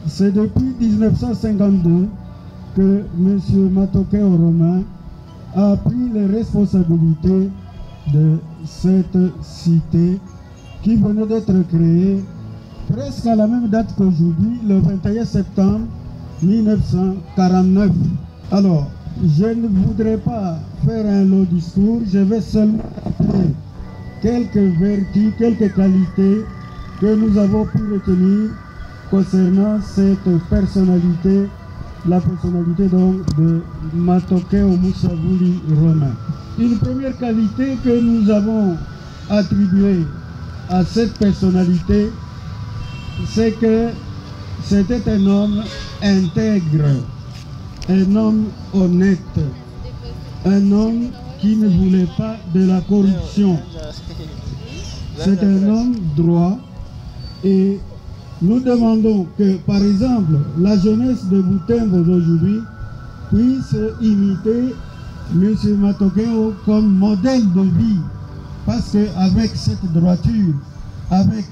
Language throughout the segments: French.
c'est depuis 1952 que M. Matokeo Romain a pris les responsabilités de cette cité qui venait d'être créée presque à la même date qu'aujourd'hui, le 21 septembre 1949. Alors, je ne voudrais pas faire un long discours, je vais seulement rappeler quelques vertus, quelques qualités que nous avons pu retenir concernant cette personnalité, la personnalité donc de Matokeo Musavuli Romain. Une première qualité que nous avons attribuée à cette personnalité, c'est que c'était un homme intègre, un homme honnête, un homme qui ne voulait pas de la corruption. C'est un homme droit et nous demandons que, par exemple, la jeunesse de Butembo d'aujourd'hui puisse imiter M. Matokeo comme modèle de vie, parce qu'avec cette droiture, avec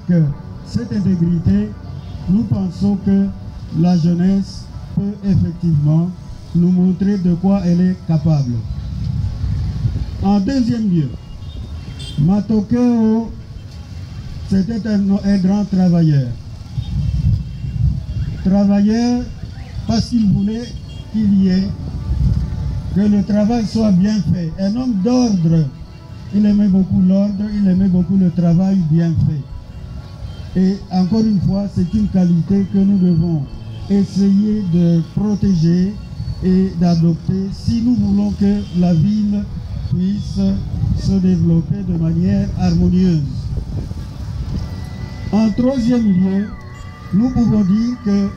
cette intégrité, nous pensons que la jeunesse peut effectivement nous montrer de quoi elle est capable. En deuxième lieu, Matokeo, c'était un grand travailleur. Travailleur parce qu'il voulait qu'il y ait, que le travail soit bien fait. Un homme d'ordre, il aimait beaucoup l'ordre, il aimait beaucoup le travail bien fait. Et encore une fois, c'est une qualité que nous devons essayer de protéger et d'adopter si nous voulons que la ville puisse se développer de manière harmonieuse. En troisième lieu, nous pouvons dire que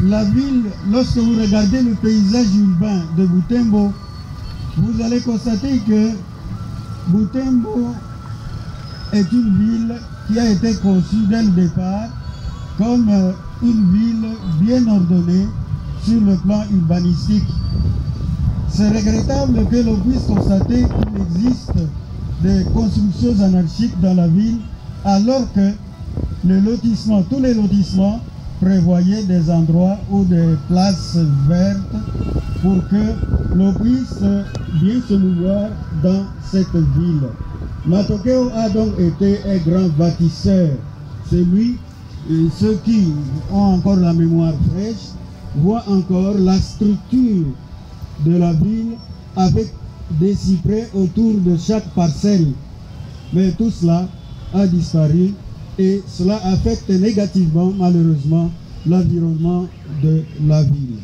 la ville, lorsque vous regardez le paysage urbain de Butembo, vous allez constater que Butembo est une ville qui a été conçue dès le départ comme une ville bien ordonnée sur le plan urbanistique. C'est regrettable que l'on puisse constater qu'il existe des constructions anarchiques dans la ville, alors que le lotissement, tous les lotissements prévoyaient des endroits ou des places vertes pour que l'on puisse bien se mouvoir dans cette ville. Matokeo a donc été un grand bâtisseur. C'est lui, ceux qui ont encore la mémoire fraîche, voient encore la structure de la ville avec des cyprès autour de chaque parcelle. Mais tout cela a disparu et cela affecte négativement, malheureusement, l'environnement de la ville.